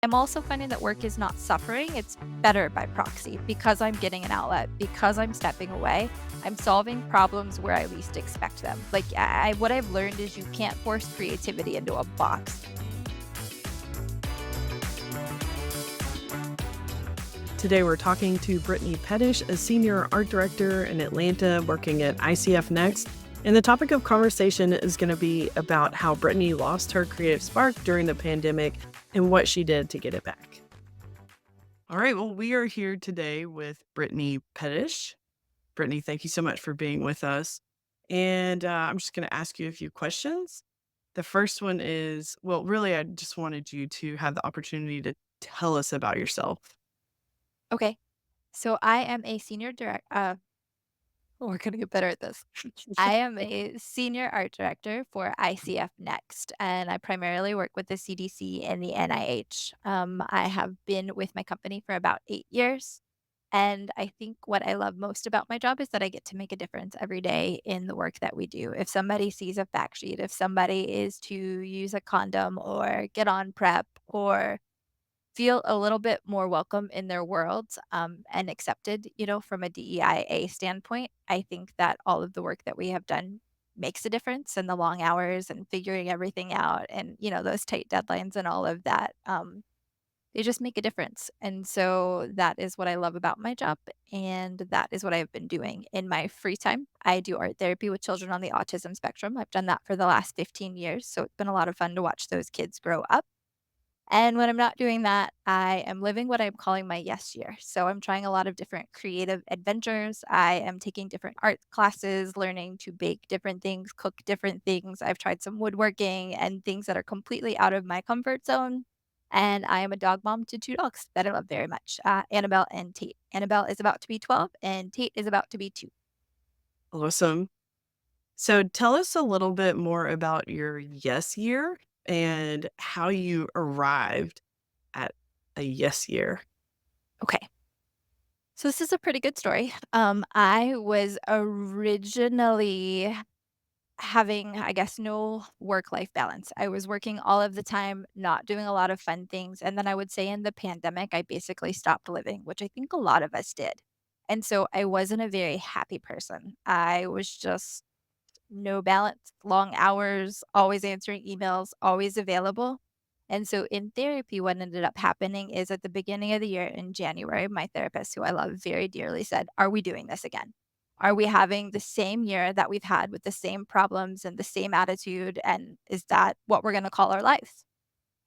I'm also finding that work is not suffering, it's better by proxy because I'm getting an outlet, because I'm stepping away. I'm solving problems where I least expect them. Like what I've learned is you can't force creativity into a box. Today, we're talking to Brittany Petish, a senior art director in Atlanta working at ICF Next. And the topic of conversation is going to be about how Brittany lost her creative spark during the pandemic and what she did to get it back. All right. Well, we are here today with Brittany Petish. Brittany, thank you so much for being with us. And I'm just going to ask you a few questions. The first one is, well, really, I just wanted you to have the opportunity to tell us about yourself. Okay. So I am a senior direct we're gonna get better at this. I am a senior art director for ICF Next, and I primarily work with the CDC and the NIH. I have been with my company for about 8 years. And I think what I love most about my job is that I get to make a difference every day in the work that we do. If somebody sees a fact sheet, if somebody is to use a condom or get on PrEP or feel a little bit more welcome in their world, and accepted, from a DEIA standpoint, I think that all of the work that we have done makes a difference and the long hours and figuring everything out and, those tight deadlines and all of that. They just make a difference. And so that is what I love about my job. And that is what I've been doing in my free time. I do art therapy with children on the autism spectrum. I've done that for the last 15 years. So it's been a lot of fun to watch those kids grow up. And when I'm not doing that, I am living what I'm calling my yes year. So I'm trying a lot of different creative adventures. I am taking different art classes, learning to bake different things, cook different things. I've tried some woodworking and things that are completely out of my comfort zone. And I am a dog mom to two dogs that I love very much, Annabelle and Tate. Annabelle is about to be 12, and Tate is about to be 2. Awesome. So tell us a little bit more about your yes year and how you arrived at a yes year. Okay. So this is a pretty good story. I was originally having, I guess, no work-life balance. I was working all of the time, not doing a lot of fun things, and then I would say in the pandemic, I basically stopped living, which I think a lot of us did. And so I wasn't a very happy person. I was just no balance, long hours, always answering emails, always available. And so in therapy, what ended up happening is at the beginning of the year in January, my therapist, who I love very dearly, said, "Are we doing this again? Are we having the same year that we've had with the same problems and the same attitude? And is that what we're going to call our lives?"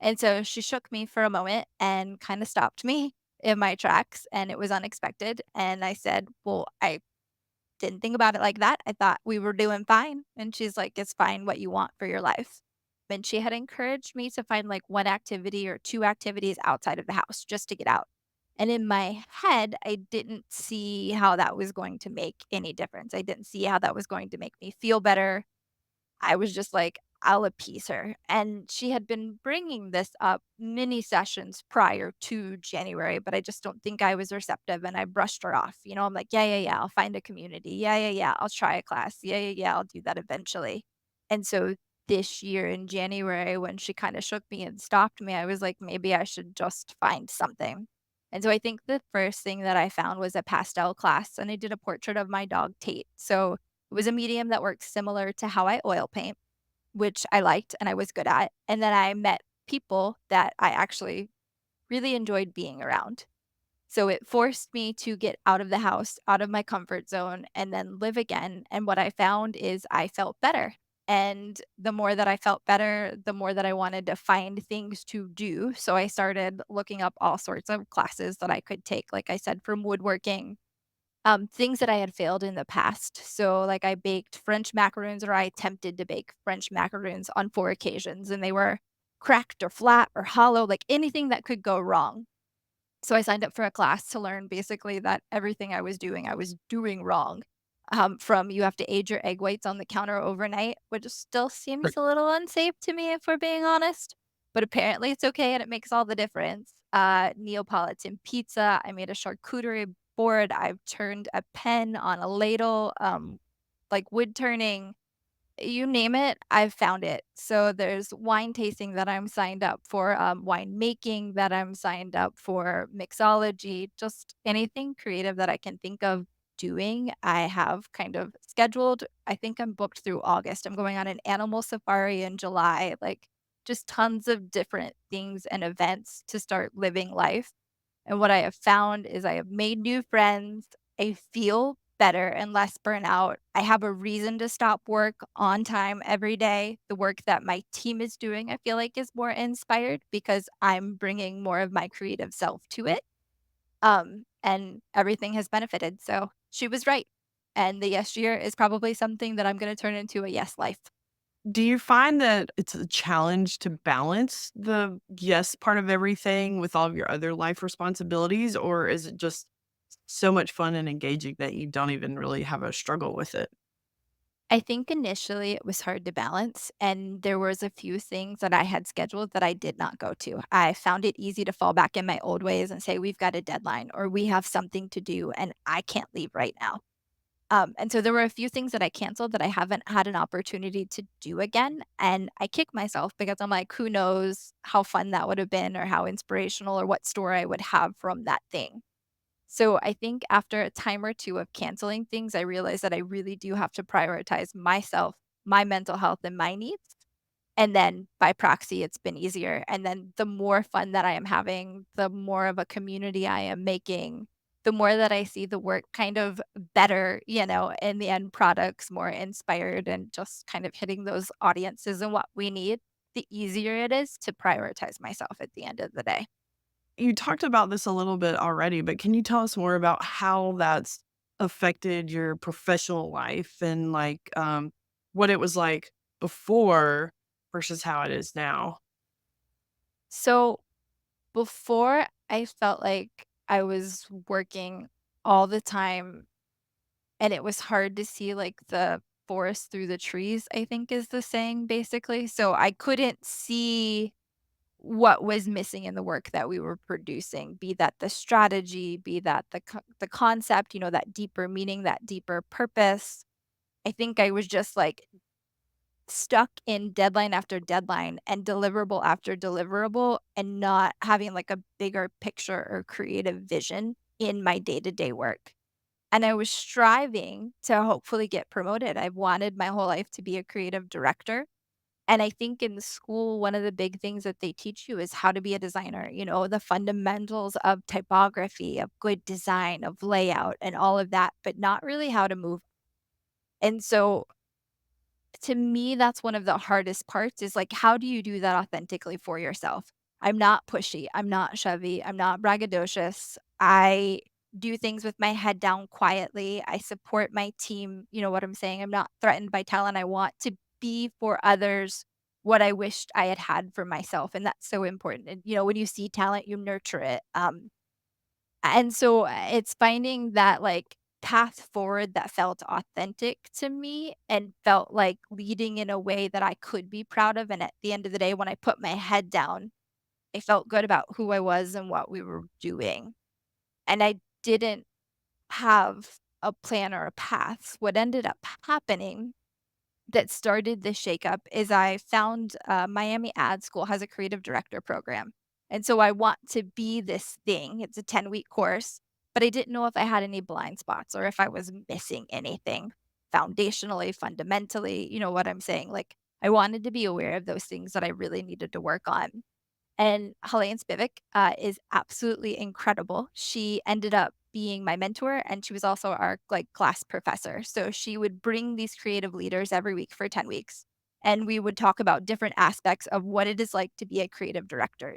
And so she shook me for a moment and kind of stopped me in my tracks. And it was unexpected. And I said, "Well, I didn't think about it like that. I thought we were doing fine." And she's like, "It's fine what you want for your life." And she had encouraged me to find like one activity or two activities outside of the house just to get out. And in my head, I didn't see how that was going to make any difference. I didn't see how that was going to make me feel better. I was just like, I'll appease her. And she had been bringing this up many sessions prior to January, but I just don't think I was receptive and I brushed her off. I'm like, yeah, yeah, yeah, I'll find a community. Yeah, yeah, yeah, I'll try a class. Yeah, yeah, yeah, I'll do that eventually. And so this year in January, when she kind of shook me and stopped me, I was like, maybe I should just find something. And so I think the first thing that I found was a pastel class, and I did a portrait of my dog, Tate. So it was a medium that works similar to how I oil paint, which I liked and I was good at, and then I met people that I actually really enjoyed being around. So it forced me to get out of the house, out of my comfort zone, and then live again, and what I found is I felt better, and the more that I felt better, the more that I wanted to find things to do, so I started looking up all sorts of classes that I could take, like I said, from woodworking, things that I had failed in the past. So, like, I baked French macaroons, or I attempted to bake French macaroons on 4 occasions, and they were cracked or flat or hollow, like anything that could go wrong. So, I signed up for a class to learn basically that everything I was doing wrong. From you have to age your egg whites on the counter overnight, which still seems a little unsafe to me if we're being honest, but apparently it's okay and it makes all the difference. Neapolitan pizza, I made a charcuterie board, I've turned a pen on a ladle, like wood turning. You name it, I've found it. So there's wine tasting that I'm signed up for, wine making that I'm signed up for, mixology, just anything creative that I can think of doing, I have kind of scheduled. I think I'm booked through August. I'm going on an animal safari in July, like, just tons of different things and events to start living life. And what I have found is I have made new friends. I feel better and less burnout. I have a reason to stop work on time every day. The work that my team is doing, I feel like, is more inspired because I'm bringing more of my creative self to it. And everything has benefited. So she was right. And the yes year is probably something that I'm going to turn into a yes life. Do you find that it's a challenge to balance the yes part of everything with all of your other life responsibilities, or is it just so much fun and engaging that you don't even really have a struggle with it? I think initially it was hard to balance, and there was a few things that I had scheduled that I did not go to. I found it easy to fall back in my old ways and say, "We've got a deadline," or "We have something to do, and I can't leave right now." And so there were a few things that I canceled that I haven't had an opportunity to do again, and I kick myself because I'm like, "Who knows how fun that would have been or how inspirational or what story I would have from that thing." So I think after a time or 2 of canceling things, I realized that I really do have to prioritize myself, my mental health, and my needs, and then by proxy, it's been easier, and then the more fun that I am having, the more of a community I am making, the more that I see the work kind of better, in the end products more inspired and just kind of hitting those audiences and what we need, the easier it is to prioritize myself at the end of the day. You talked about this a little bit already, but can you tell us more about how that's affected your professional life and what it was like before versus how it is now? So before, I felt like I was working all the time, and it was hard to see, like, the forest through the trees, I think is the saying, basically. So I couldn't see what was missing in the work that we were producing, be that the strategy, be that the concept, that deeper meaning, that deeper purpose. I think I was just, like, stuck in deadline after deadline and deliverable after deliverable and not having, like, a bigger picture or creative vision in my day-to-day work. And I was striving to hopefully get promoted. I wanted my whole life to be a creative director. And I think in school, one of the big things that they teach you is how to be a designer, the fundamentals of typography, of good design, of layout, and all of that, but not really how to move. And so to me, that's one of the hardest parts is like, how do you do that authentically for yourself? I'm not pushy. I'm not shovey. I'm not braggadocious. I do things with my head down quietly. I support my team. You know what I'm saying? I'm not threatened by talent. I want to be for others what I wished I had had for myself. And that's so important. And, when you see talent, you nurture it. And so, it's finding that, like, path forward that felt authentic to me and felt like leading in a way that I could be proud of, and at the end of the day, when I put my head down, I felt good about who I was and what we were doing, and I didn't have a plan or a path. What ended up happening that started this shakeup is I found, Miami Ad School has a creative director program, and so I want to be this thing. It's a 10-week course, but I didn't know if I had any blind spots or if I was missing anything foundationally, fundamentally, you know what I'm saying? Like, I wanted to be aware of those things that I really needed to work on. And Helene Spivak, is absolutely incredible. She ended up being my mentor, and she was also our, like, class professor. So she would bring these creative leaders every week for 10 weeks, and we would talk about different aspects of what it is like to be a creative director,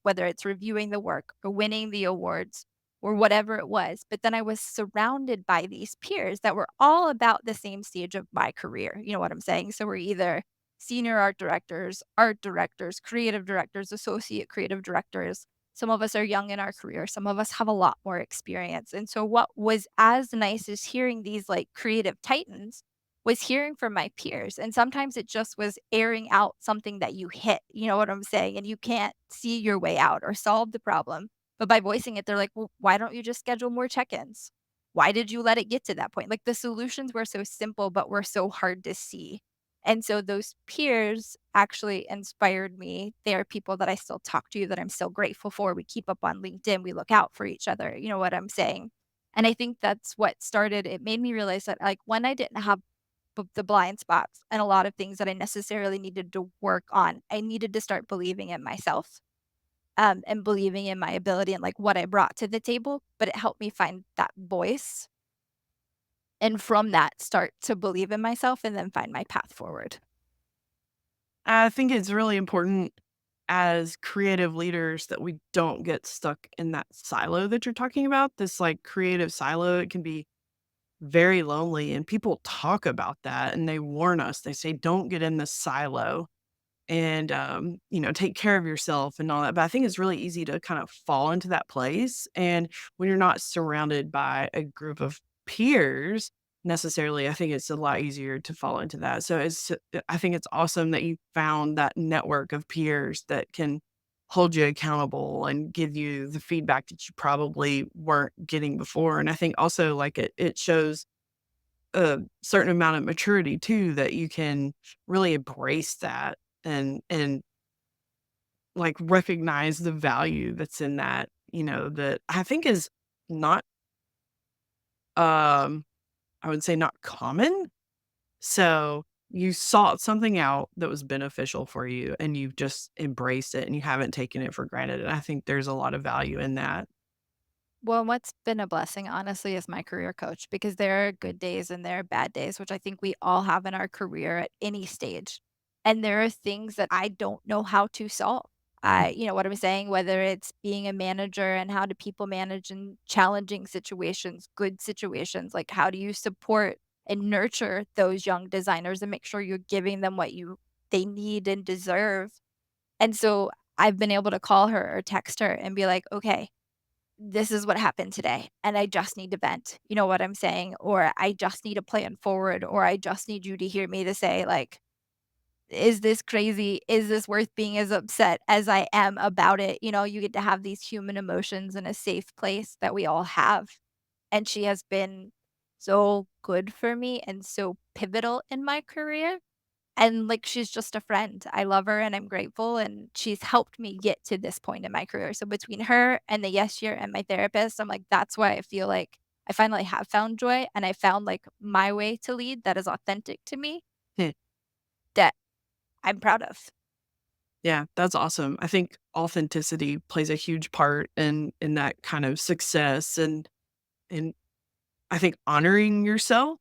whether it's reviewing the work or winning the awards or whatever it was. But then I was surrounded by these peers that were all about the same stage of my career, you know what I'm saying? So we're either senior art directors, creative directors, associate creative directors. Some of us are young in our career, some of us have a lot more experience. And so, what was as nice as hearing these like creative titans was hearing from my peers. And sometimes it just was airing out something that you hit, you know what I'm saying? And you can't see your way out or solve the problem. But by voicing it, they're like, well, why don't you just schedule more check ins? Why did you let it get to that point? Like the solutions were so simple, but were so hard to see. And so those peers actually inspired me. They are people that I still talk to, that I'm still grateful for. We keep up on LinkedIn, we look out for each other, you know what I'm saying? And I think that's what started it made me realize that, like, when I didn't have the blind spots and a lot of things that I necessarily needed to work on, I needed to start believing in myself, and believing in my ability and, like, what I brought to the table, but it helped me find that voice, and from that, start to believe in myself and then find my path forward. I think it's really important as creative leaders that we don't get stuck in that silo that you're talking about. This like creative silo, it can be very lonely, and people talk about that and they warn us. They say, don't get in the silo and, take care of yourself and all that. But I think it's really easy to kind of fall into that place. And when you're not surrounded by a group of peers necessarily, I think it's a lot easier to fall into that. So I think it's awesome that you found that network of peers that can hold you accountable and give you the feedback that you probably weren't getting before. And I think also like it shows a certain amount of maturity too that you can really embrace that and like recognize the value that's in that, that I think is not um I would say not common. So you sought something out that was beneficial for you and you've just embraced it and you haven't taken it for granted. And I think there's a lot of value in that. Well, what's been a blessing, honestly, is my career coach because there are good days and there are bad days, which I think we all have in our career at any stage. And there are things that I don't know how to solve. You know what I'm saying? Whether it's being a manager and how do people manage in challenging situations, good situations, like how do you support and nurture those young designers and make sure you're giving them what they need and deserve. And so I've been able to call her or text her and be like, okay, this is what happened today, and I just need to vent, you know what I'm saying? Or I just need a plan forward, or I just need you to hear me to say, like, "Is this crazy? Is this worth being as upset as I am about it?" You know, you get to have these human emotions in a safe place that we all have, and she has been so good for me and so pivotal in my career. And, like, she's just a friend. I love her and I'm grateful, and she's helped me get to this point in my career. So between her and the Yes Year and my therapist, I'm like, that's why I feel like I finally have found joy and I found, like, my way to lead that is authentic to me that I'm proud of. Yeah, that's awesome. I think authenticity plays a huge part in that kind of success and I think honoring yourself,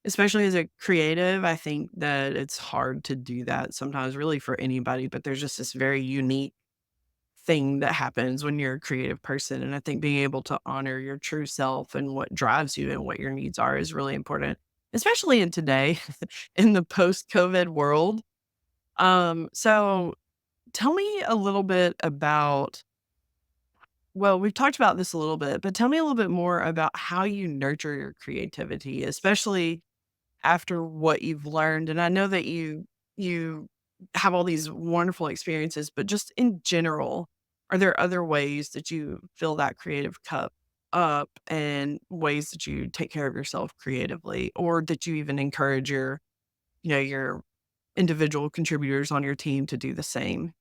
especially as a creative, I think that it's hard to do that sometimes really for anybody, but there's just this very unique thing that happens when you're a creative person. And I think being able to honor your true self and what drives you and what your needs are is really important, especially in today in the post-COVID world. So tell me a little bit about, well, we've talked about this a little bit, but tell me a little bit more about how you nurture your creativity, especially after what you've learned. And I know that you have all these wonderful experiences, but just in general, are there other ways that you fill that creative cup up and ways that you take care of yourself creatively or that you even encourage your individual contributors on your team to do the same?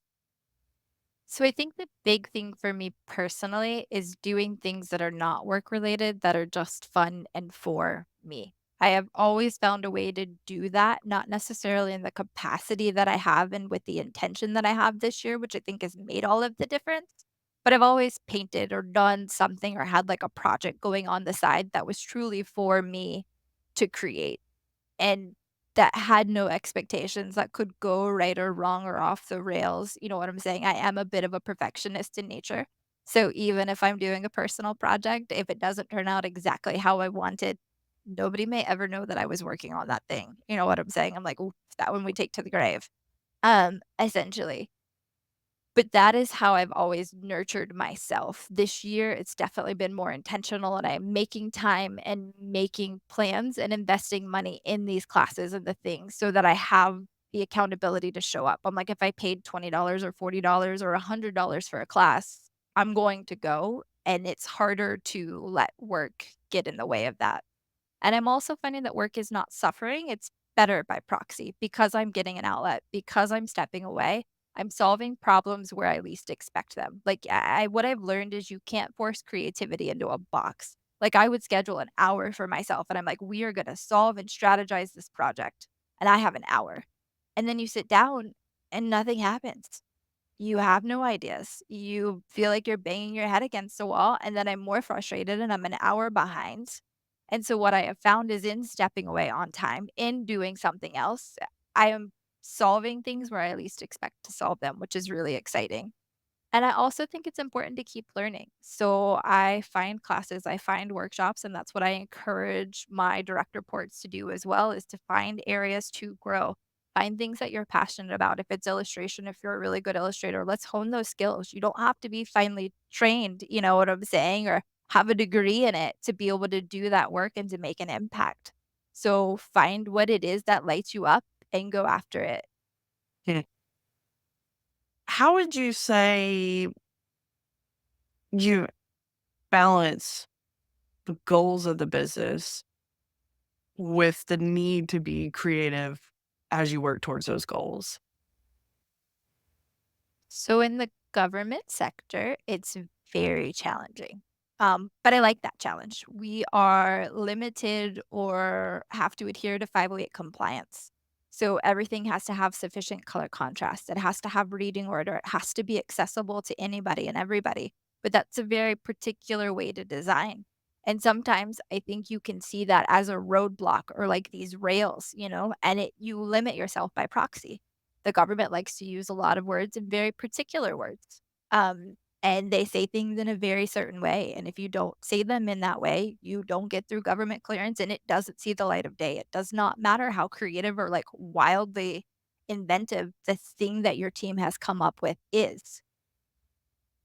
So I think the big thing for me personally is doing things that are not work related, that are just fun and for me. I have always found a way to do that, not necessarily in the capacity that I have and with the intention that I have this year, which I think has made all of the difference. But I've always painted or done something or had like a project going on the side that was truly for me to create and that had no expectations that could go right or wrong or off the rails, you know what I'm saying? I am a bit of a perfectionist in nature. So even if I'm doing a personal project, if it doesn't turn out exactly how I wanted, nobody may ever know that I was working on that thing. You know what I'm saying? I'm like, "Ooh, that one we take to the grave." Essentially. But that is how I've always nurtured myself. This year, it's definitely been more intentional, and I'm making time and making plans and investing money in these classes and the things so that I have the accountability to show up. I'm like, if I paid $20 or $40 or $100 for a class, I'm going to go, and it's harder to let work get in the way of that. And I'm also finding that work is not suffering, it's better by proxy because I'm getting an outlet, because I'm stepping away. I'm solving problems where I least expect them. Like, what I've learned is you can't force creativity into a box. Like, I would schedule an hour for myself, and I'm like, "We are gonna solve and strategize this project," and I have an hour. And then you sit down and nothing happens. You have no ideas. You feel like you're banging your head against a wall, and then I'm more frustrated and I'm an hour behind. And so what I have found is in stepping away on time, in doing something else, I am solving things where I least expect to solve them, which is really exciting. And I also think it's important to keep learning. So I find classes, I find workshops, and that's what I encourage my direct reports to do as well, is to find areas to grow. Find things that you're passionate about. If it's illustration, if you're a really good illustrator, let's hone those skills. You don't have to be finely trained, you know what I'm saying, or have a degree in it to be able to do that work and to make an impact. So find what it is that lights you up and go after it. Hmm. How would you say you balance the goals of the business with the need to be creative as you work towards those goals? So in the government sector, it's very challenging. But I like that challenge. We are limited or have to adhere to 508 compliance. So everything has to have sufficient color contrast. It has to have reading order. It has to be accessible to anybody and everybody. But that's a very particular way to design. And sometimes I think you can see that as a roadblock or like these rails, and you limit yourself by proxy. The government likes to use a lot of words and very particular words. And they say things in a very certain way, and if you don't say them in that way, you don't get through government clearance, and it doesn't see the light of day. It does not matter how creative or, like, wildly inventive the thing that your team has come up with is.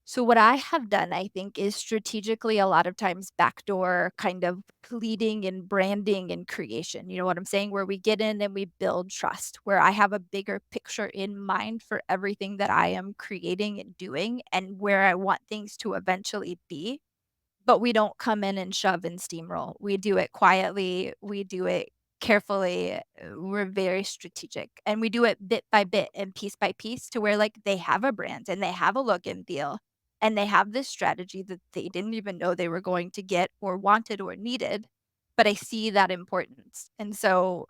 So what I have done, I think, is strategically a lot of times backdoor kind of leading and branding and creation. You know what I'm saying? Where we get in and we build trust, where I have a bigger picture in mind for everything that I am creating and doing and where I want things to eventually be. But we don't come in and shove and steamroll. We do it quietly, we do it carefully, we're very strategic, and we do it bit by bit and piece by piece to where, like, they have a brand and they have a look and feel, and they have this strategy that they didn't even know they were going to get or wanted or needed, but I see that importance, and so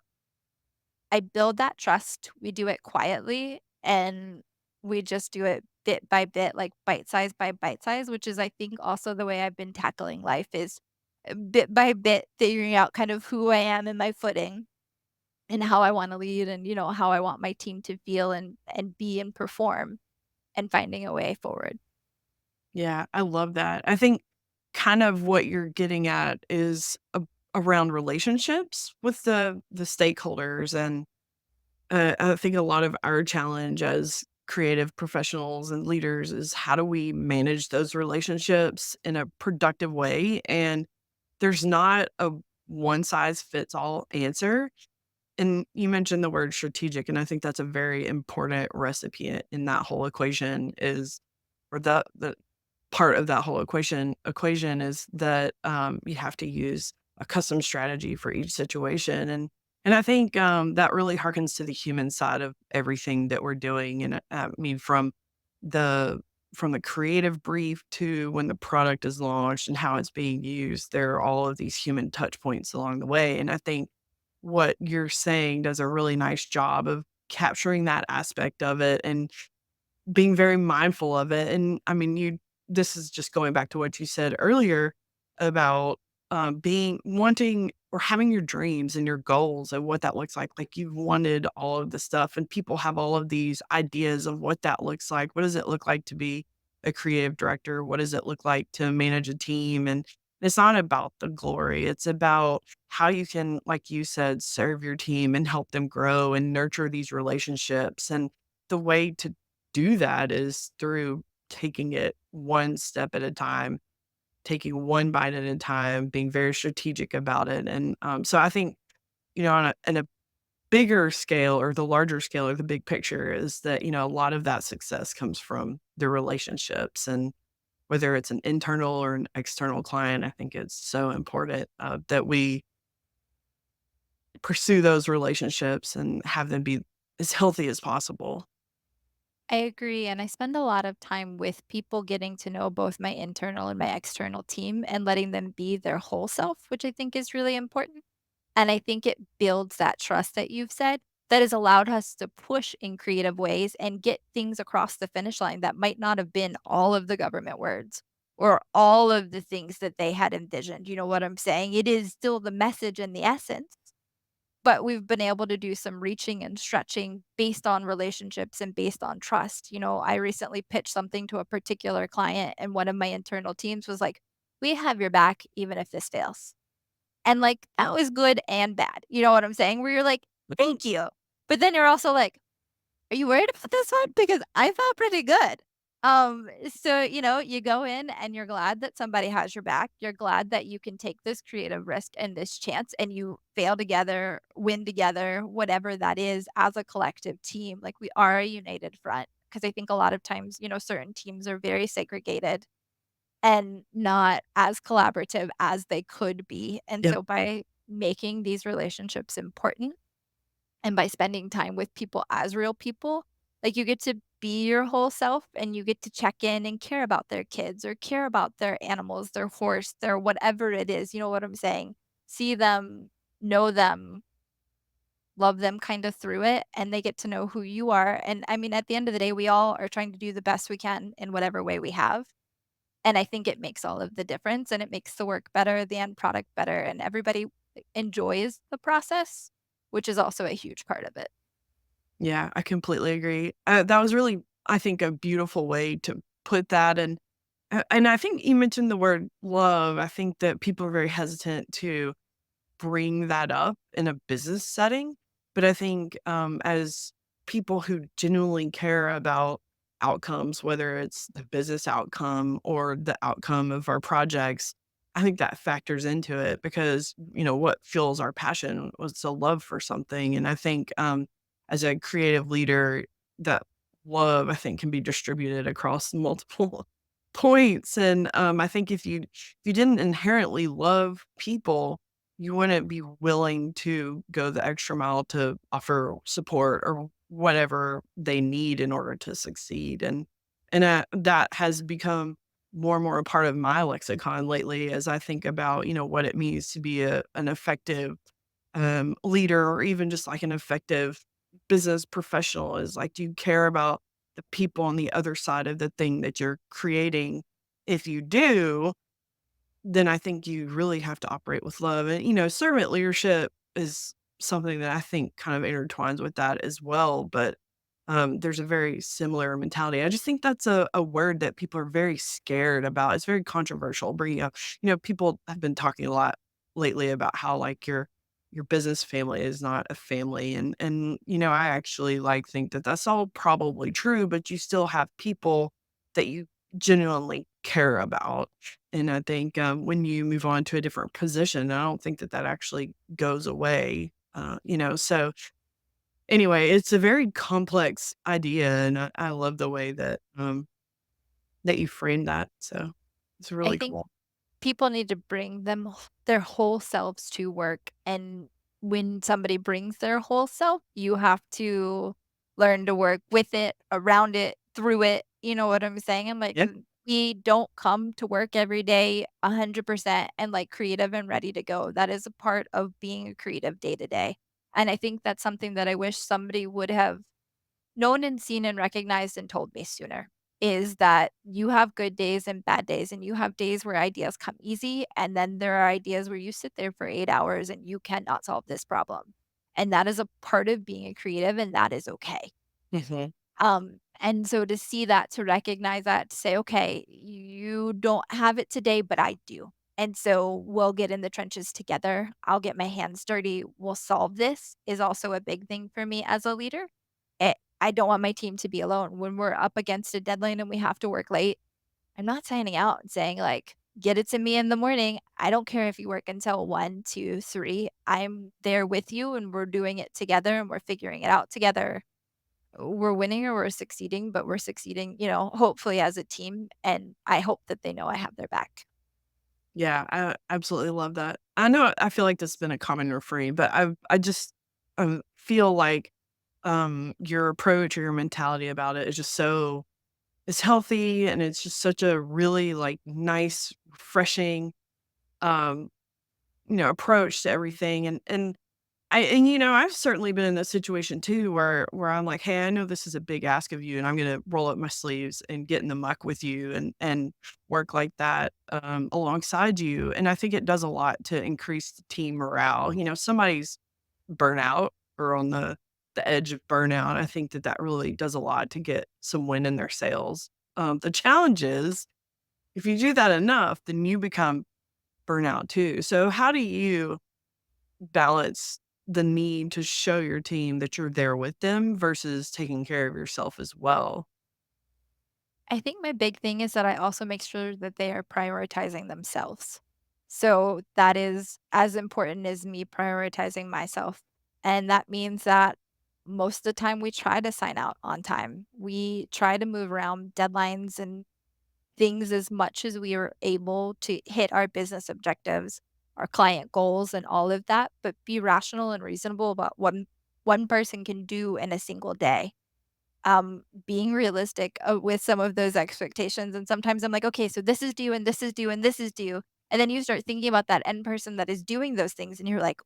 I build that trust, we do it quietly, and we just do it bit by bit, like bite size by bite size, which is, I think, also the way I've been tackling life is, bit by bit, figuring out kind of who I am and my footing and how I wanna lead and, how I want my team to feel and be and perform and finding a way forward. Yeah, I love that. I think kind of what you're getting at is around relationships with the stakeholders, and I think a lot of our challenge as creative professionals and leaders is how do we manage those relationships in a productive way? And there's not a one size fits all answer. And you mentioned the word strategic, and I think that's a very important recipe in that whole equation is, or the part of that whole equation is that, you have to use a custom strategy for each situation, and I think, that really harkens to the human side of everything that we're doing, and, I mean, the from the creative brief to when the product is launched and how it's being used, there are all of these human touch points along the way, and I think what you're saying does a really nice job of capturing that aspect of it and being very mindful of it, and I mean, you this is just going back to what you said earlier about, being wanting or having your dreams and your goals and what that looks like you've wanted all of the stuff, and people have all of these ideas of what that looks like. What does it look like to be a creative director? What does it look like to manage a team? And it's not about the glory, it's about how you can, like you said, serve your team and help them grow and nurture these relationships, and the way to do that is through taking it one step at a time, taking one bite at a time, being very strategic about it. And so I think, on a bigger scale or the larger scale or the big picture is that, a lot of that success comes from the relationships. And whether it's an internal or an external client, I think it's so important that we pursue those relationships and have them be as healthy as possible. I agree, and I spend a lot of time with people getting to know both my internal and my external team and letting them be their whole self, which I think is really important. And I think it builds that trust that you've said that has allowed us to push in creative ways and get things across the finish line that might not have been all of the government words or all of the things that they had envisioned. You know what I'm saying? It is still the message and the essence, but we've been able to do some reaching and stretching based on relationships and based on trust. You know, I recently pitched something to a particular client, and one of my internal teams was like, "We have your back even if this fails." And, like, that was good and bad, you know what I'm saying? Where you're like, "Thank you." But then you're also like, "Are you worried about this one? Because I felt pretty good." So, you know, you go in and you're glad that somebody has your back. You're glad that you can take this creative risk and this chance and you fail together, win together, whatever that is as a collective team. Like, we are a united front because I think a lot of times, you know, certain teams are very segregated and not as collaborative as they could be, and Yep. so by making these relationships important and by spending time with people as real people, like, you get to be your whole self and you get to check in and care about their kids or care about their animals, their horse, their whatever it is, you know what I'm saying? See them, know them, love them kinda through it, and they get to know who you are, and, I mean, at the end of the day, we all are trying to do the best we can in whatever way we have. And I think it makes all of the difference, and it makes the work better, the end product better, and everybody enjoys the process, which is also a huge part of it. Yeah, I completely agree. That was really, I think, a beautiful way to put that. And I think you mentioned the word love. I think that people are very hesitant to bring that up in a business setting. But I think, as people who genuinely care about outcomes, whether it's the business outcome or the outcome of our projects, I think that factors into it because, what fuels our passion was a love for something. And I think, as a creative leader, that love, I think, can be distributed across multiple points. And I think if you didn't inherently love people, you wouldn't be willing to go the extra mile to offer support or whatever they need in order to succeed. And that has become more and more a part of my lexicon lately as I think about, what it means to be an effective leader or even just like an effective business professional is like, do you care about the people on the other side of the thing that you're creating? If you do, then I think you really have to operate with love. And, servant leadership is something that I think kind of intertwines with that as well. But there's a very similar mentality. I just think that's a word that people are very scared about. It's very controversial bringing up, people have been talking a lot lately about how like your business family is not a family. And, I actually like think that that's all probably true, but you still have people that you genuinely care about and I think, when you move on to a different position, I don't think that that actually goes away, so anyway, it's a very complex idea, and I love the way that you framed that, so it's I really think cool. people need to bring their whole selves to work, and when somebody brings their whole self, you have to learn to work with it, around it, through it, you know what I'm saying? And, like, Yeah, we don't come to work every day 100% and, like, creative and ready to go. That is a part of being a creative day to day, and I think that's something that I wish somebody would have known and seen and recognized and told me sooner is that you have good days and bad days, and you have days where ideas come easy, and then there are ideas where you sit there for 8 hours and you cannot solve this problem. And that is a part of being a creative, and that is okay. mhm, And so to see that, to recognize that, to say, "Okay, you don't have it today, but I do. And so we'll get in the trenches together. I'll get my hands dirty. We'll solve this," is also a big thing for me as a leader. I don't want my team to be alone. When we're up against a deadline and we have to work late, I'm not signing out and saying, like, "Get it to me in the morning. I don't care if you work until 1, 2, 3. I'm there with you, and we're doing it together, and we're figuring it out together. We're winning or we're succeeding, but we're succeeding, you know, hopefully as a team, and I hope that they know I have their back." Yeah, I absolutely love that. I know I feel like this has been a common refrain, but I just, feel like, your approach or your mentality about it is just so it's healthy, and it's just such a really, like, nice, refreshing, um, approach to everything, I've certainly been in this situation too where I'm like, "Hey, I know this is a big ask of you, and I'm gonna roll up my sleeves and get in the muck with you and work like that, alongside you." And I think it does a lot to increase the team morale. Somebody's burnout or on the edge of burnout, I think that that really does a lot to get some wind in their sails. The challenge is if you do that enough, then you become burnout too. So how do you balance the need to show your team that you're there with them versus taking care of yourself as well? I think my big thing is that I also make sure that they are prioritizing themselves. So that is as important as me prioritizing myself. And that means that most of the time we try to sign out on time. We try to move around deadlines and things as much as we are able to hit our business objectives, our client goals, and all of that, but be rational and reasonable about what one person can do in a single day. Being realistic, with some of those expectations, and sometimes I'm like, "Okay, so this is due, and this is due, and this is due," and then you start thinking about that end person that is doing those things, and you're like,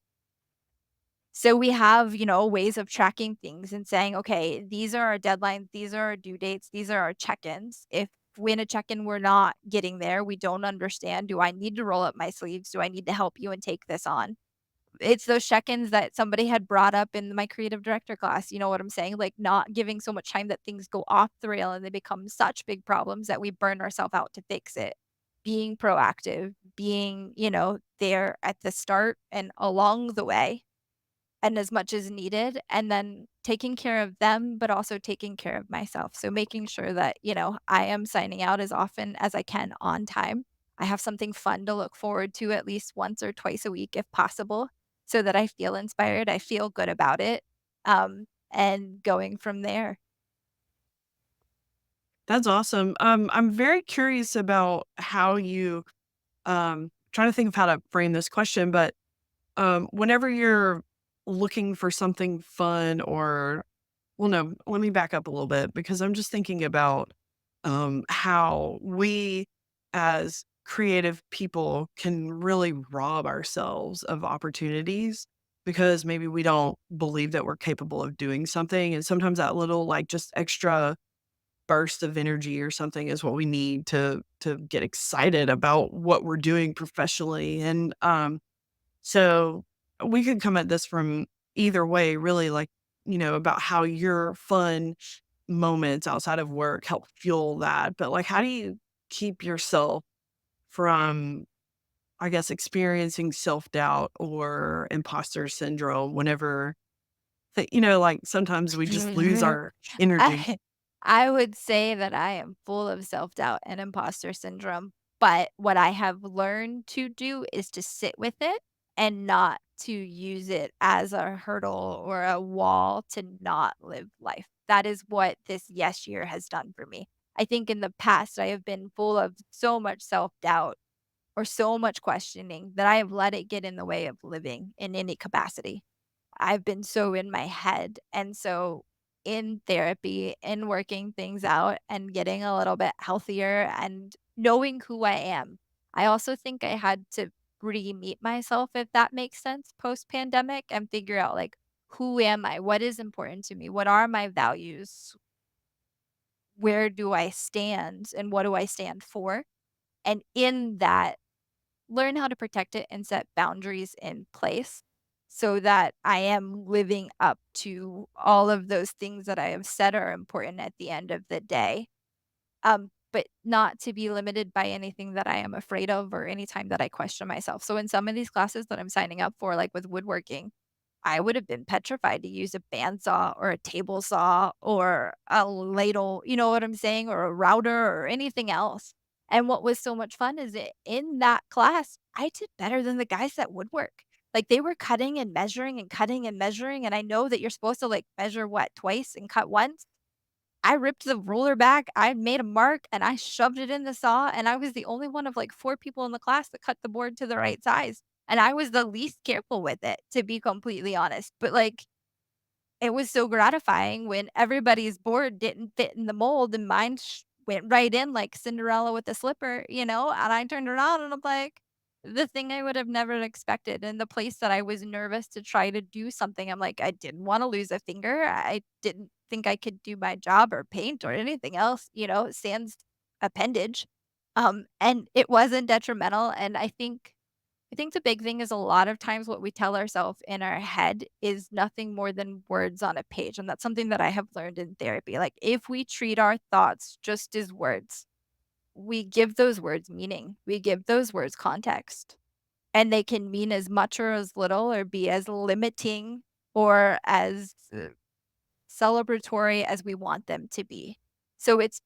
so we have, ways of tracking things and saying, "Okay, these are our deadlines, these are our due dates, these are our check-ins." If when a check-in we're not getting there, we don't understand, do I need to roll up my sleeves? Do I need to help you and take this on? It's those check-ins that somebody had brought up in my creative director class, you know what I'm saying? Like, not giving so much time that things go off the rail and they become such big problems that we burn ourselves out to fix it. Being proactive, being, there at the start and along the way and as much as needed, and then taking care of them, but also taking care of myself. So making sure that, I am signing out as often as I can on time. I have something fun to look forward to at least once or twice a week if possible, so that I feel inspired, I feel good about it, and going from there. That's awesome. I'm very curious about how you trying to think of how to frame this question, but whenever you're looking for something fun or well, no, let me back up a little bit because I'm just thinking about how we as creative people can really rob ourselves of opportunities because maybe we don't believe that we're capable of doing something. And sometimes that little, like, just extra burst of energy or something is what we need to get excited about what we're doing professionally. And so we could come at this from either way, really, like, about how your fun moments outside of work help fuel that. But like, how do you keep yourself from, I guess, experiencing self doubt or imposter syndrome whenever, like sometimes we just lose our energy? I I would say that I am full of self-doubt and imposter syndrome, but what I have learned to do is to sit with it and not to use it as a hurdle or a wall to not live life. That is what this yes year has done for me. I think in the past, I have been full of so much self-doubt or so much questioning that I have let it get in the way of living in any capacity. I've been so in my head, and so in therapy, in working things out and getting a little bit healthier and knowing who I am. I also think I had to re-meet myself, if that makes sense, post-pandemic and figure out, like, who am I? What is important to me? What are my values? Where do I stand, and what do I stand for? And in that, learn how to protect it and set boundaries in place so that I am living up to all of those things that I have said are important at the end of the day. But not to be limited by anything that I am afraid of or anytime that I question myself. So in some of these classes that I'm signing up for, like with woodworking, I would have been petrified to use a bandsaw or a table saw or a ladle, you know what I'm saying, or a router or anything else. And what was so much fun is it in that class, I did better than the guys that woodwork. Like they were cutting and measuring, and I know that you're supposed to like measure what twice and cut once. I ripped the ruler back, I made a mark, and I shoved it in the saw, and I was the only one of, like, 4 people in the class that cut the board to the right size, and I was the least careful with it, to be completely honest, but, like, it was so gratifying when everybody's board didn't fit in the mold and mine went right in like Cinderella with a slipper, and I turned around and I'm like, the thing I would have never expected in the place that I was nervous to try to do something. I'm like, I didn't want to lose a finger. I didn't think I could do my job or paint or anything else, sans appendage. And it wasn't detrimental. And I think the big thing is a lot of times what we tell ourselves in our head is nothing more than words on a page, and that's something that I have learned in therapy. Like, if we treat our thoughts just as words, we give those words meaning, we give those words context, and they can mean as much or as little or be as limiting or as celebratory as we want them to be. So it's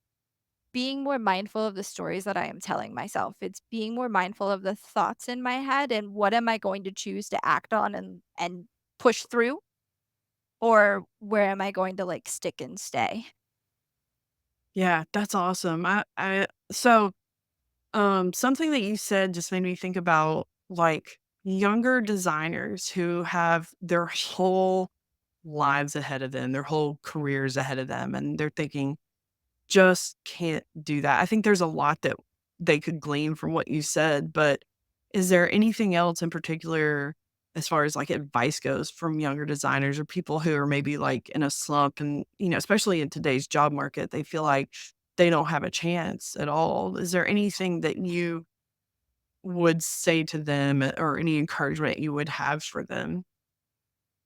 being more mindful of the stories that I am telling myself. It's being more mindful of the thoughts in my head and what am I going to choose to act on and push through, or where am I going to, like, stick and stay? Yeah, that's awesome. Something that you said just made me think about like younger designers who have their whole lives ahead of them, their whole careers ahead of them, and they're thinking, just can't do that. I think there's a lot that they could glean from what you said, but is there anything else in particular as far as like advice goes from younger designers or people who are maybe like in a slump and, especially in today's job market, they feel like they don't have a chance at all. Is there anything that you would say to them or any encouragement you would have for them?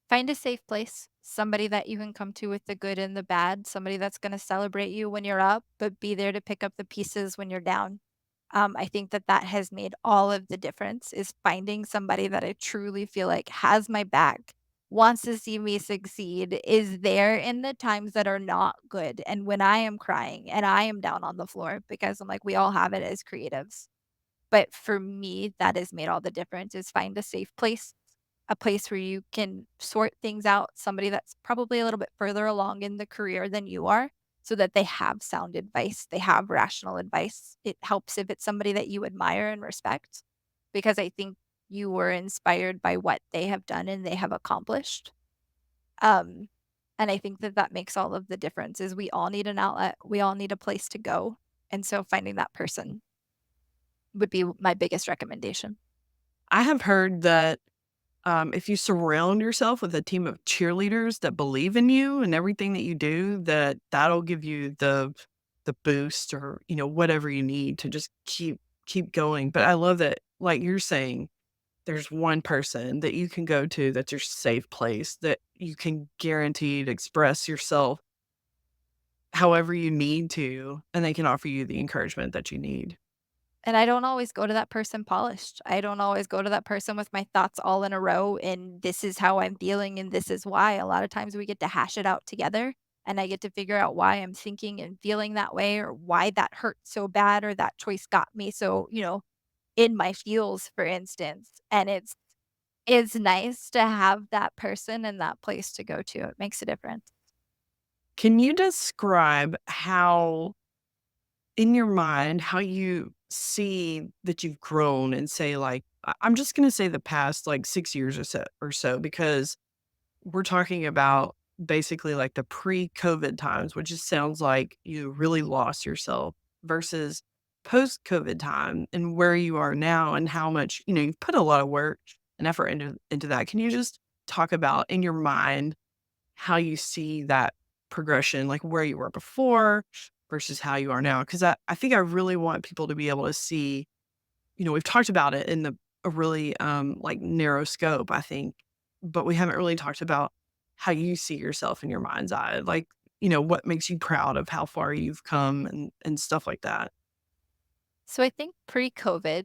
Find a safe place, somebody that you can come to with the good and the bad, somebody that's gonna celebrate you when you're up, but be there to pick up the pieces when you're down. I think that that has made all of the difference is finding somebody that I truly feel like has my back, wants to see me succeed, is there in the times that are not good, and when I am crying and I am down on the floor because I'm like, we all have it as creatives. But for me, that has made all the difference is find a safe place, a place where you can sort things out, somebody that's probably a little bit further along in the career than you are, so that they have sound advice, they have rational advice. It helps if it's somebody that you admire and respect, because I think you were inspired by what they have done and they have accomplished. Um, and I think that that makes all of the difference is we all need an outlet, we all need a place to go, and so finding that person would be my biggest recommendation. I have heard that if you surround yourself with a team of cheerleaders that believe in you and everything that you do, that'll give you the boost or whatever you need to just keep going. But I love that, like you're saying, there's one person that you can go to that's your safe place that you can guarantee to express yourself however you need to, and they can offer you the encouragement that you need. And I don't always go to that person polished. I don't always go to that person with my thoughts all in a row and this is how I'm feeling and this is why. A lot of times we get to hash it out together and I get to figure out why I'm thinking and feeling that way or why that hurt so bad or that choice got me so, in my feels, for instance. And it's nice to have that person and that place to go to. It makes a difference. Can you describe how in your mind, how you see that you've grown and say like, I'm just going to say the past like 6 years or so, because we're talking about basically like the pre-COVID times, which just sounds like you really lost yourself versus post-COVID time and where you are now and how much, you've put a lot of work and effort into that. Can you just talk about in your mind how you see that progression, like where you were before versus how you are now? Because I think I really want people to be able to see, we've talked about it in a really like narrow scope, I think, but we haven't really talked about how you see yourself in your mind's eye. Like, what makes you proud of how far you've come and stuff like that. So I think pre-COVID,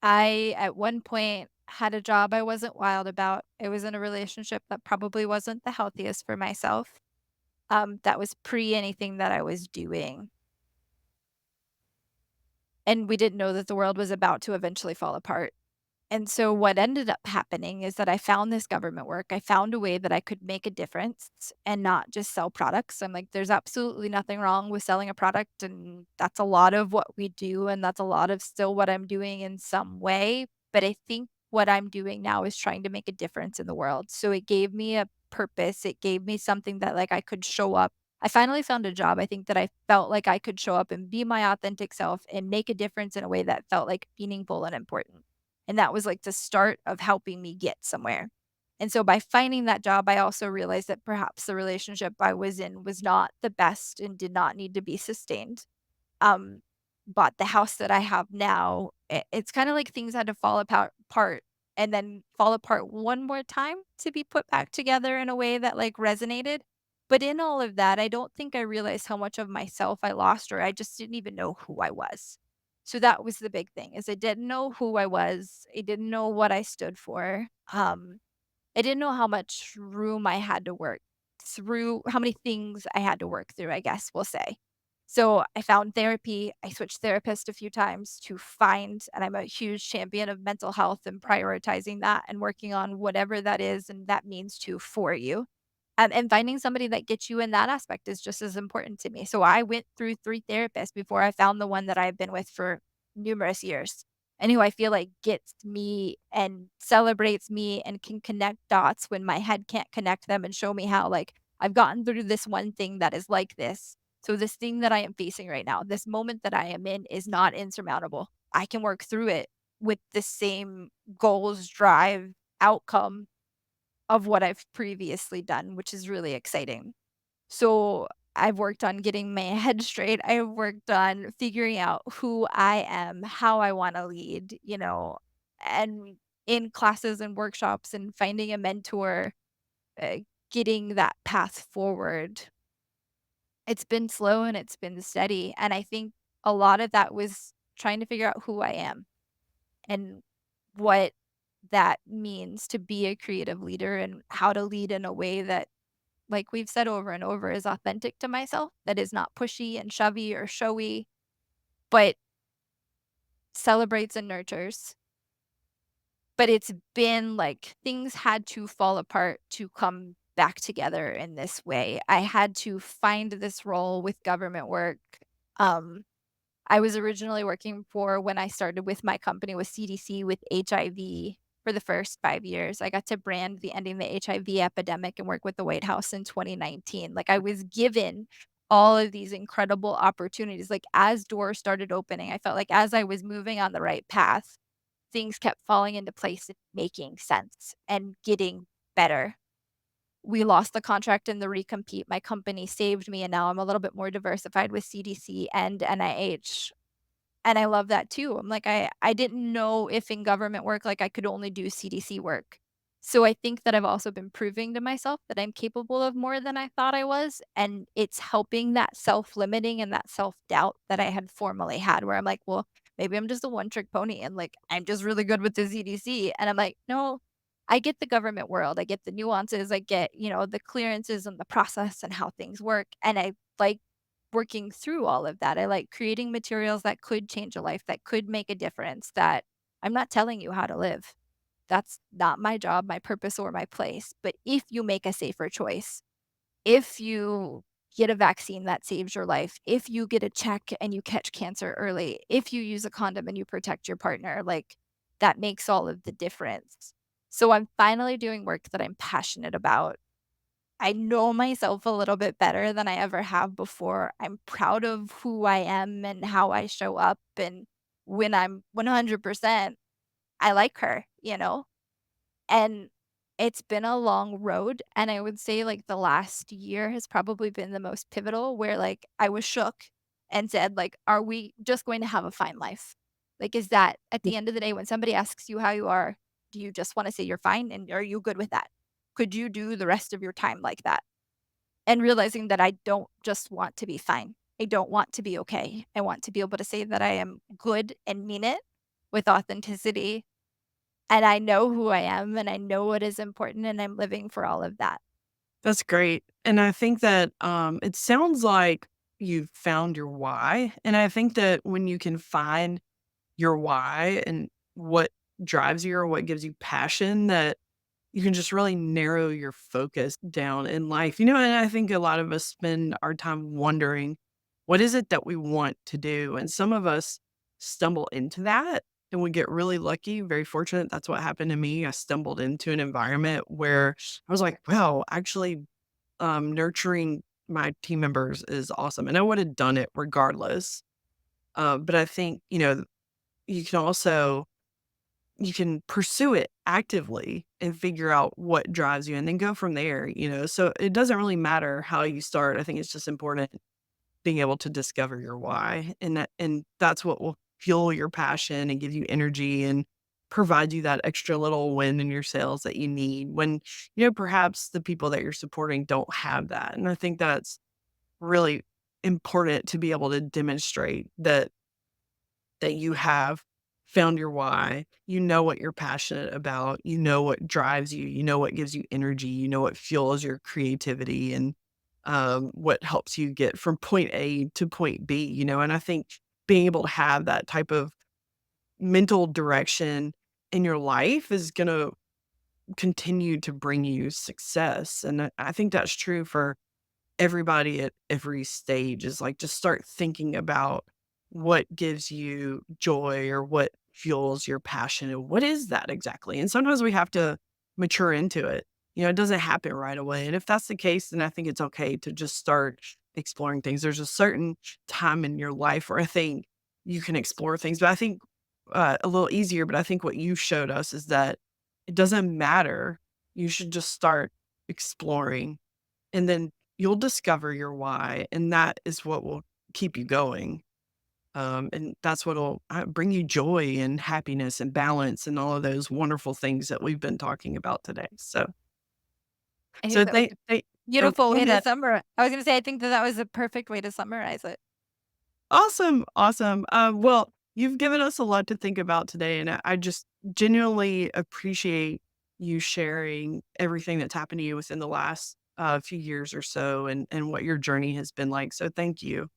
I at one point had a job I wasn't wild about. I was in a relationship that probably wasn't the healthiest for myself. That was pre anything that I was doing. And we didn't know that the world was about to eventually fall apart. And so what ended up happening is that I found this government work. I found a way that I could make a difference and not just sell products. I'm like, there's absolutely nothing wrong with selling a product. And that's a lot of what we do. And that's a lot of still what I'm doing in some way. But I think what I'm doing now is trying to make a difference in the world. So it gave me a purpose. It gave me something that like I could show up. I finally found a job. I think that I felt like I could show up and be my authentic self and make a difference in a way that felt like meaningful and important. And that was like the start of helping me get somewhere. And so by finding that job, I also realized that perhaps the relationship I was in was not the best and did not need to be sustained. Um, but the house that I have now, it's kinda like things had to fall apart and then fall apart one more time to be put back together in a way that, like, resonated. But in all of that, I don't think I realized how much of myself I lost, or I just didn't even know who I was. So that was the big thing, is I didn't know who I was. I didn't know what I stood for. I didn't know how much room I had to work through, how many things I had to work through, I guess we'll say. So I found therapy. I switched therapists a few times to find, and I'm a huge champion of mental health and prioritizing that and working on whatever that is and that means to for you. And finding somebody that gets you in that aspect is just as important to me. So I went through 3 therapists before I found the one that I've been with for numerous years, and who I feel like gets me and celebrates me and can connect dots when my head can't connect them and show me how, like, I've gotten through this one thing that is like this. So this thing that I am facing right now, this moment that I am in is not insurmountable. I can work through it with the same goals, drive, outcome of what I've previously done, which is really exciting. So I've worked on getting my head straight. I've worked on figuring out who I am, how I want to lead, and in classes and workshops and finding a mentor, uh, getting that path forward. It's been slow and it's been steady. And I think a lot of that was trying to figure out who I am and what that means to be a creative leader and how to lead in a way that, like we've said over and over, is authentic to myself, that is not pushy and shovey or showy, but celebrates and nurtures. But it's been like things had to fall apart to come back together in this way. I had to find this role with government work. Um, I was originally working for when I started with my company with CDC with HIV for the first 5 years. I got to brand the ending the HIV epidemic and work with the White House in 2019. Like, I was given all of these incredible opportunities. Like, as doors started opening, I felt like as I was moving on the right path, things kept falling into place and making sense and getting better. We lost the contract in the recompete. My company saved me, and now I'm a little bit more diversified with CDC and NIH. And I love that too. I'm like, I didn't know if in government work, like, I could only do CDC work. So I think that I've also been proving to myself that I'm capable of more than I thought I was, and it's helping that self-limiting and that self-doubt that I had formerly had where I'm like, "Well, maybe I'm just a one-trick pony and, like, I'm just really good with the CDC." And I'm like, "No, I get the government world. I get the nuances. I get, the clearances and the process and how things work, and I like working through all of that. I like creating materials that could change a life, that could make a difference, that I'm not telling you how to live. That's not my job, my purpose, or my place. But if you make a safer choice, if you get a vaccine that saves your life, if you get a check and you catch cancer early, if you use a condom and you protect your partner, like, that makes all of the difference. So I'm finally doing work that I'm passionate about. I know myself a little bit better than I ever have before. I'm proud of who I am and how I show up, and when I'm 100%, I like her. And it's been a long road, and I would say, like, the last year has probably been the most pivotal where, like, I was shook and said, like, "Are we just going to have a fine life?" Like, is that at the end of the day, when somebody asks you how you are, do you just wanna say you're fine, and are you good with that? Could you do the rest of your time like that? And realizing that I don't just want to be fine. I don't want to be okay. I want to be able to say that I am good and mean it with authenticity, and I know who I am, and I know what is important, and I'm living for all of that. That's great. And I think that it sounds like you've found your why. And I think that when you can find your why and what drives you or what gives you passion that you can just really narrow your focus down in life. And I think a lot of us spend our time wondering, what is it that we want to do? And some of us stumble into that and we get really lucky, very fortunate. That's what happened to me. I stumbled into an environment where I was like, wow, actually, nurturing my team members is awesome. And I would have done it regardless. But I think, you can also you can pursue it actively and figure out what drives you and then go from there. So it doesn't really matter how you start. I think it's just important being able to discover your why, and that's what will fuel your passion and give you energy and provide you that extra little win in your sales that you need when, perhaps the people that you're supporting don't have that. And I think that's really important to be able to demonstrate that you have found your why, you know what you're passionate about, you know what drives you, you know what gives you energy, you know what fuels your creativity and what helps you get from point A to point B. And I think being able to have that type of mental direction in your life is going to continue to bring you success. And I think that's true for everybody at every stage is like just start thinking about what gives you joy or what fuels your passion and what is that exactly? And sometimes we have to mature into it. It doesn't happen right away. And if that's the case, then I think it's okay to just start exploring things. There's a certain time in your life where I think you can explore things, but I think a little easier. But I think what you showed us is that it doesn't matter. You should just start exploring and then you'll discover your why, and that is what will keep you going. And that's what'll bring you joy and happiness and balance and all of those wonderful things that we've been talking about today. So, I think so that was they, a they, oh, beautiful go way to ahead. summarize. I was gonna say, I think that that was a perfect way to summarize it. Awesome. Awesome. Well, you've given us a lot to think about today, and I just genuinely appreciate you sharing everything that's happened to you within the last few years or so and what your journey has been like. So, thank you.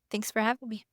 Thanks for having me.